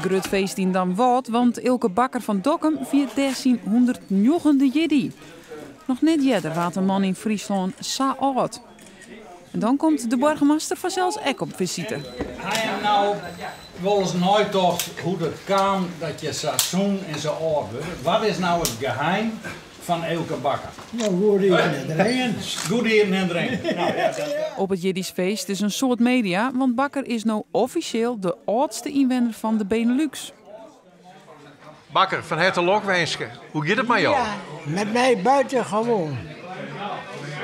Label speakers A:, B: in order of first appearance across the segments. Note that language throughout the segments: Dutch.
A: Grut feest in dan wat, want Ilke Bakker van Dokkum viert 1309e jiddi. Nog net jeder waard een man in Friesland zo oud. En dan komt de burgemeester vanzelfs ook op visite.
B: Hij heeft nou wel eens nooit toch hoe het kan dat je zo zoen en zo oud wordt. Wat is nou het geheim van Ilke Bakker?
C: Nou, goed eten en drinken.
B: Goed eten en drinken. Nou, ja,
A: Op het Jiddisch is een soort media, want Bakker is nou officieel de oudste inwoner van de Benelux.
D: Bakker, van harte lokwenske. Hoe gaat het met jou?
C: Ja, met mij buitengewoon.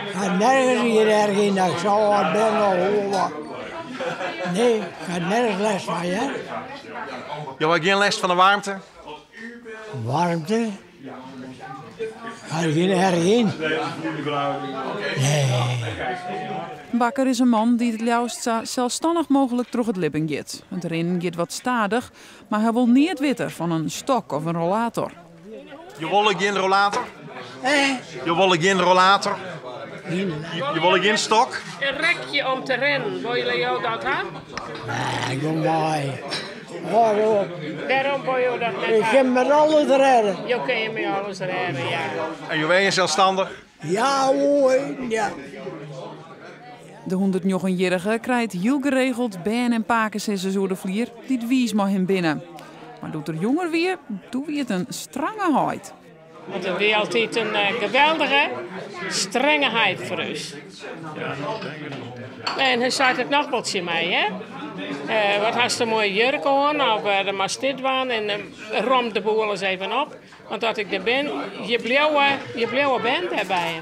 C: Ik ga nergens hier ergens dat ik zo oud ben of wat. Nee, ik ga nergens les van je.
D: Je hebt geen last van de warmte?
C: Warmte. Ga je geen ergens? Nee.
A: Bakker is een man die het juist zo zelfstandig mogelijk door het lippen gaat. Het rennen gaat wat stadig, maar hij wil niet weten van een stok of een rollator.
D: Je wil geen rollator? Je wil geen rollator? Je wil geen stok?
E: Een rekje om te rennen, wil je jou dat hebben?
C: Nee, kom maar. Hoor op.
E: Daarom wil je dat net
C: Ik
E: hebben.
C: heb met alles redden.
E: Je kan je met alles redden, ja.
D: En je bent zelfstandig?
C: Ja hoor, ja.
A: De 109-jarige krijgt heel geregeld ben en pakens in zijn zoede vlier die het wies maar hem binnen. Maar doet er jonger weer, doet hij het een strange huid.
E: Want er weer altijd een geweldige strengheid voor ons. En hij zei het nog wat in mij, hè? Wat had een mooie jurk aan, of er maar dit waan en rom de boel eens even op. Want dat ik er ben, je blauwe band daarbij.